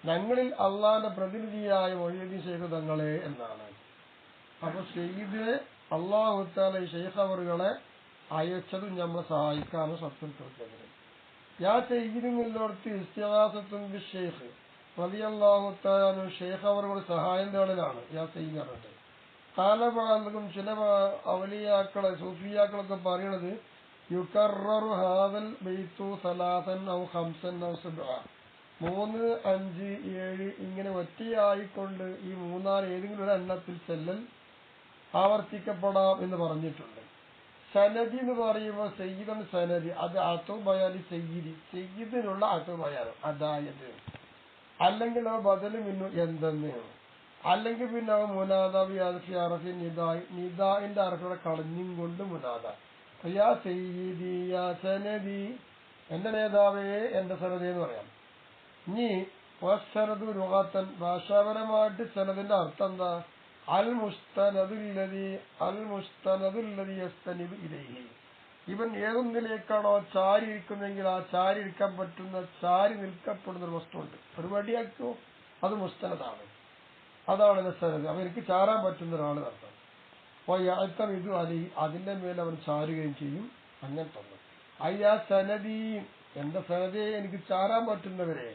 ഞങ്ങളിൽ അള്ളാന്റെ പ്രതിനിധിയായ മുഹയ്യിദ്ദീൻ ശൈഖ് തങ്ങളെ എന്നാണ്. അപ്പൊ സയ്യിദ് അല്ലാഹു തആല ശൈഖ് അവറുകളെ അയച്ചതും നമ്മളെ സഹായിക്കാനും ശത്രുക്കൾക്കെതിരെ. യാ സയ്യിദിനുള്ളടത്ത് ഇസ്തിഗാസത്തുൻ ബിശ്ശൈഖ് റളിയല്ലാഹു തആല അൻഹു ശൈഖ് അവറുകൾ സഹായം തേടലാണ് യാ സയ്യിദ് പറഞ്ഞിട്ട്. കാലപാലകം ചില ഔലിയാക്കളെ സൂഫിയാക്കളൊക്കെ പറയണത് യുകററു ഹാദൽ ബൈതു സലാസൻ ഔ ഖംസൻ ഔ സബ്അ, 3, 5, 7 ഇങ്ങനെ ഒറ്റയായിക്കൊണ്ട് ഈ മൂന്നാല് ഏതെങ്കിലും ഒരു എണ്ണത്തിൽ ചെല്ലൽ ആവർത്തിക്കപ്പെടാം എന്ന് പറഞ്ഞിട്ടുണ്ട്. സനദി എന്ന് പറയുമ്പോൾ സയ്യിദൻ സനദി, അത് അത്തുബയാലി സയ്യിദി, സയ്യിദിനുള്ള അത്തുബയാലും അതായത്, അല്ലെങ്കിൽ അവ ബദലും ഇന്നു എന്തെന്ന്, അല്ലെങ്കിൽ പിന്നെ അവ മുനാദാബി അറഫി നിദായി, നിദായിന്റെ അറഫിയുടെ കളഞ്ഞും കൊണ്ട് മുനാദ. യാ സയ്യിദി യാ സനദി, എന്റെ നേതാവേ, എന്റെ സനദി എന്ന് പറയാം. ഇനി വസ്സനദു ലുഗത്തൻ, ഭാഷാപരമായിട്ട് സനദിന്റെ അർത്ഥം എന്താ? അൽ മുസ്തനദുല്ലദി യസ്തനിദു ഇലൈഹി. ഇവൻ ഏതൊന്നിലേക്കാണോ ചാരി ഇരിക്കുന്നെങ്കിൽ ആ ചാരി ഇരിക്കാൻ പറ്റുന്ന ചാരി നിൽക്കപ്പെടുന്ന ഒരു വസ്തുണ്ട്. ഒരു വടിയാക്കോ അത് മുസ്തനദാണ്. അതാണ് മുസ്തനദ്. അവൻ എനിക്ക് ചാരാൻ പറ്റുന്ന ഒരാൾ നടത്താം. അപ്പോൾ ഇത് അലി അതിന്റെ മേൽ അവൻ ചാരുകയും ചെയ്യും. അങ്ങനെ തന്നെ അയ്യാ സനദി എന്റെ സനദയെ എനിക്ക് ചാരാൻ പറ്റുന്നവരെ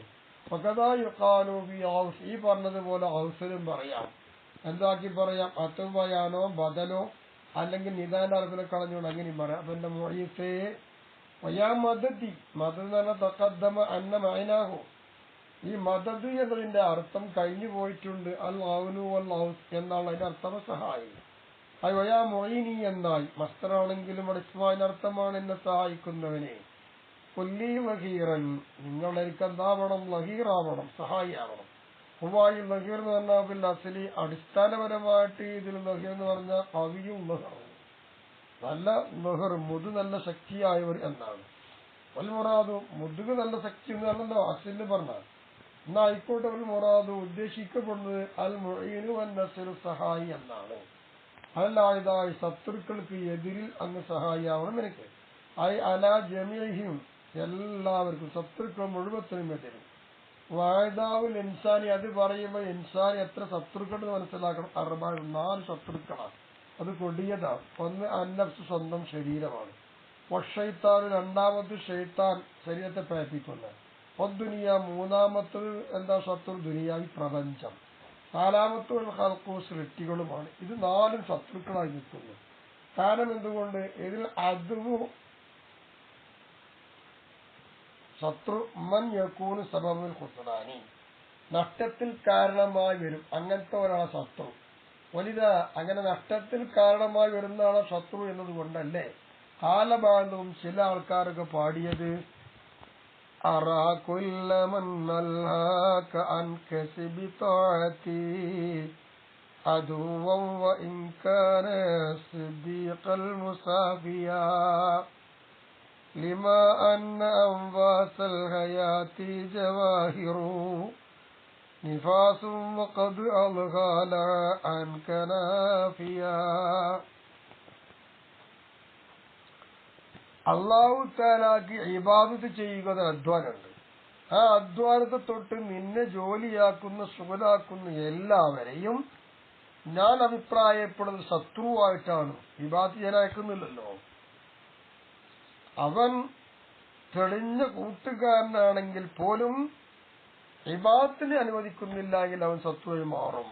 ഈ പറഞ്ഞതുപോലെ ഔസലും പറയാം. എന്താക്കി പറയാം? അത്തുവയാനോ ബദലോ അല്ലെങ്കിൽ നിദാന്റെ അർത്ഥത്തിനെ കളഞ്ഞുകൊണ്ട് അങ്ങനെയും പറയാം. അപ്പൊ എന്റെ മൊയ്യത്തെ വയാ മദതി മദത് തന്നെ തക്കദ്ദമ അന്ന മൈനാഹു. ഈ മദത് എന്നതിന്റെ അർത്ഥം കഴിഞ്ഞു പോയിട്ടുണ്ട്. അൽ ഔനു അൽ ഔസ് എന്നാണ് അതിന്റെ അർത്ഥം. സഹായി അത് വയാ മൊയ്നി എന്നായി. മസ്തറാണെങ്കിലും ഇസ്മാന്റെ അർത്ഥമാണ് എന്നെ സഹായിക്കുന്നവനെ. കൊല്ലി ലഹീറൻ നിങ്ങൾ എനിക്ക് എന്താവണം? ലഹീറാവണം, സഹായി ആവണം. ഹുവായി ലഹീർ എന്ന് പറഞ്ഞാൽ പിന്നെ അസലി അടിസ്ഥാനപരമായിട്ട് ഇതിൽ ലഹീർ എന്ന് പറഞ്ഞാൽ കവിയും ലഹറും നല്ല ലഹർ മുതു നല്ല ശക്തിയായവർ എന്നാണ്. വൽ മുറാദു മുതുക് നല്ല ശക്തി എന്ന് പറഞ്ഞല്ലോ അസലിന് പറഞ്ഞാൽ. എന്നാ ആയിക്കോട്ടെ, വൽ മുറാദു ഉദ്ദേശിക്കപ്പെടുന്നത് അൽ മുഈനു വൻ നസ്റു സഹായി എന്നാണ്. അല്ലാതായി ശത്രുക്കൾക്ക് എതിരിൽ അങ്ങ് സഹായിയാവണം എനിക്ക്. ഐ അലാ ജമീഹിം എല്ലാവർക്കും ശത്രുക്കൾ മുഴുവത്തിനും എതിരും. വായതാവുൽ ഇൻസാനി അത് പറയുമ്പോൾ ഇൻസാനി എത്ര ശത്രുക്കളെന്ന് മനസ്സിലാക്കണം. 4 ശത്രുക്കളാണ്. അത് കൊടിയതാണ്. ഒന്ന് അന്നഫ്സ് സ്വന്തം ശരീരമാണ്. വഷൈത്താൻ രണ്ടാമത് ഷെയ്ത്താൻ ശരീരത്തെ പ്രേരിപ്പിക്കുന്നത്. ദുനിയ മൂന്നാമത്തത് എന്താ ശത്രു? ദുനിയാവി പ്രപഞ്ചം. നാലാമത്തത് ഖൽഖു സൃഷ്ടികളുമാണ്. ഇത് 4 ശത്രുക്കളായി നിൽക്കുന്നു. കാരണം എന്തുകൊണ്ട്? ഇതിൽ അദ്വു ശത്രു മൻ യകൂനു സബബുൽ ഖുസ്റാനി നഷ്ടത്തിൽ കാരണമായി വരും. അങ്ങനത്തെ ഒരാളെ ശത്രു. വലുത അങ്ങനെ നഷ്ടത്തിൽ കാരണമായി വരുന്ന ആളെ ശത്രു എന്നതുകൊണ്ടല്ലേ കാലബാന്ധവും ചില ആൾക്കാരൊക്കെ പാടിയത് അറാ കുല്ല മൻ അൽഹാക അൻ കസ്ബി തഅതി അദുവൻ വ ഇൻ കാന സിദ്ദീഖൽ മുസാഫിയാ لما أن أنفاس الحياة جواهر نفاس وقد ألغى عنك نافيا. അള്ളാഹു തആലക്ക് ഇബാദത്ത് ചെയ്യുക അധ്വാനമുണ്ട്. ആ അധ്വാനത്തെ തൊട്ട് നിന്നെ ജോലിയാക്കുന്ന സുഖലാക്കുന്ന എല്ലാവരെയും ഞാൻ അഭിപ്രായപ്പെടുന്നത് ശത്രുവായിട്ടാണ്. ഇബാദത്ത് ചെയ്യാൻ അയക്കുന്നില്ലല്ലോ. അവൻ തെളിഞ്ഞ കൂട്ടുകാരനാണെങ്കിൽ പോലും ഇബാദത്തിനെ അനുവദിക്കുന്നില്ല എങ്കിൽ അവൻ ശത്രുവായി മാറും.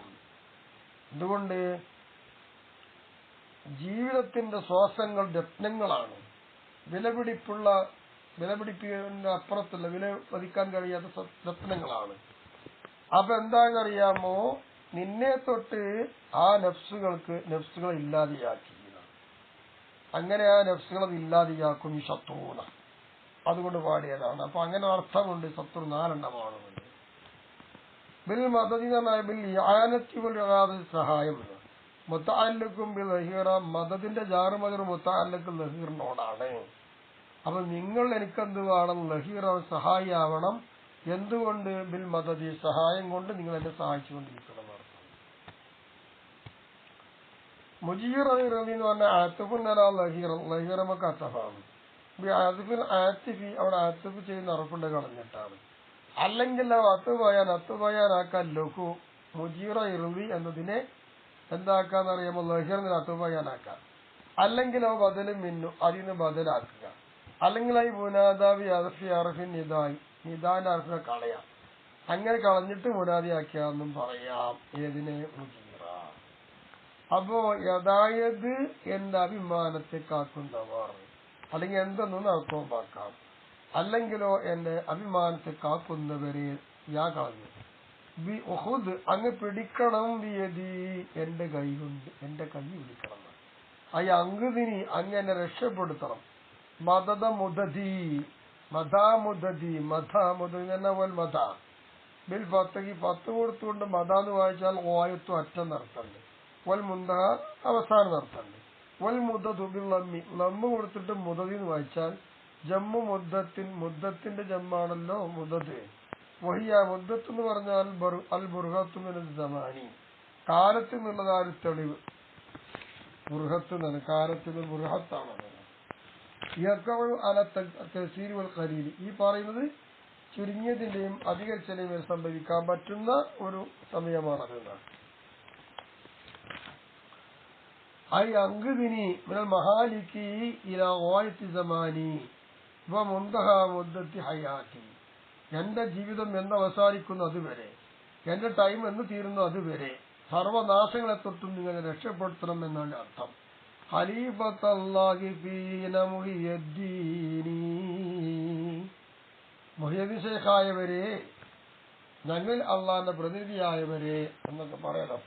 അതുകൊണ്ട് ജീവിതത്തിന്റെ ശ്വാസങ്ങൾ രത്നങ്ങളാണ്. വിലപിടിപ്പിന്റെ അപ്പുറത്തുള്ള വില മതിക്കാൻ കഴിയാത്ത രത്നങ്ങളാണ്. അപ്പൊ എന്താണെന്നറിയാമോ? നിന്നെ തൊട്ട് ആ നഫ്സുകളെ ഇല്ലാതെയാക്കി. അങ്ങനെ ആ നഫ്സുകളെ ഇല്ലാതെയാക്കും ഈ ശത്രുന. അതുകൊണ്ട് പാടിയതാണ്. അപ്പൊ അങ്ങനെ അർത്ഥമുണ്ട്. ശത്രു 4 എണ്ണമാണ്. ബിൽ മദദി ബിൽ ഇആനത്തി വൽ ഇഗാദത്തി സഹായം. മുതഅല്ലിഖും ബിൽ ലഹീറ മദദിന്റെ ജാറുമദർ മുതഅല്ലിഖ് ലഹീറിനോടാണ്. അപ്പൊ നിങ്ങൾ എനിക്കെന്ത് വേണം? ലഹീറ സഹായിയാവണം. എന്തുകൊണ്ട്? ബിൽ മദദി സഹായം കൊണ്ട് നിങ്ങൾ എന്നെ സഹായിച്ചുകൊണ്ടിരിക്കണം. മുജീർ എന്ന് പറഞ്ഞാൽ ആത്തിഫുന്നല ലഹീറമൊക്കെ അത്തഫാണ്. ആത്തിഫിൽ ആത്തിഫി അവിടെ ആത്തിഫ് ചെയ്യുന്ന ഉറപ്പുണ്ട് കളഞ്ഞിട്ടാണ്. അല്ലെങ്കിൽ അത്തുപയാനാക്കാൻ ലഘു മുജീറ ഇറുവി എന്നതിനെ എന്താക്കാന്നറിയാമോ? ലഹീറിന് അത്തുപയാനാക്കാം. അല്ലെങ്കിൽ അവ ബദലും മിന്നു അതിന് ബദലാക്കുക. അല്ലെങ്കിൽ ഈ മുനാദാവി അറഫി അറഫിൻ നിദാന്റെ അറഫിനെ കളയാം. അങ്ങനെ കളഞ്ഞിട്ട് മുനാദിയാക്കിയാന്നും പറയാം. ഏതിനെ? മുജീറ. അപ്പോ യഥായത് എന്റെ അഭിമാനത്തെ കാക്കുന്നവർ, അല്ലെങ്കിൽ എന്തെന്ന് അർത്ഥമാക്കാം. അല്ലെങ്കിലോ എന്റെ അഭിമാനത്തെ കാക്കുന്നവരെ ഞാൻ കളഞ്ഞു. ബി ഉഹുദ് അങ്ങ് പിടിക്കണം. ബിയദി എന്റെ കൈ കൊണ്ട് എന്റെ കൈ പിടിക്കണം. അയ്യ അങ്കുതിനി അങ്ങ് എന്നെ രക്ഷപ്പെടുത്തണം. മദദ മുദതി മദാമുദതി മദ ബിൽ ഫത്തഹി 10 കൊടുത്തുകൊണ്ട് മദ എന്ന് വായിച്ചാൽ ഓയത്തു അറ്റം നടത്തണ്ട്. വൽ മുന്തഹ അവസാനം നടത്തണ്ട്. വൽ മുദദു ബിൽ ലമ്മി ലമ്മ് കൊടുത്തിട്ട് മുദതി എന്ന് വായിച്ചാൽ ജമ്മു മുദ്ദത്തിന്റെ ജമ്മാണല്ലോ മുദദ്. വഹിയ മുദ്ദത്ത് എന്ന് പറഞ്ഞാൽ അൽ ബുർഹത്തു മിനൽ സമാനി കാലത്ത് നിന്നുള്ളതാ ഒരു തെളിവ്. ബുർഹത്ത് എന്നാണ്, കാലത്തിന് ബുർഹത്താണ്. ഖലീൽ ഈ പറയുന്നത് ചുരുങ്ങിയതിന്റെയും അധികരിച്ചതിന്റെയും സംഭവിക്കാൻ പറ്റുന്ന ഒരു സമയമാണത്. ഐ അങ്കുദിനി മിനൽ മഹാലിക്കി ഇലാ ഗായത്തി സമാനി വ മുൻതഹാ മുദ്ദത്തി ഹയാത്തി. എന്റെ ജീവിതം എന്ന് അവസാനിക്കുന്നു അതുവരെ, എന്റെ ടൈം എന്ന് തീരുന്നു അതുവരെ സർവനാശങ്ങളെ തൊട്ടും നിങ്ങളെ രക്ഷപ്പെടുത്തണം എന്നാണ് അർത്ഥം. ഖലീഫത്തല്ലാഹി ഫീന മുഹിയദ്ദീനി, മുഹിയദ്ദീൻ ശൈഖായവരെ, ഞങ്ങൾ അള്ളാന്റെ പ്രതിനിധിയായവരെ എന്നൊക്കെ പറയണം.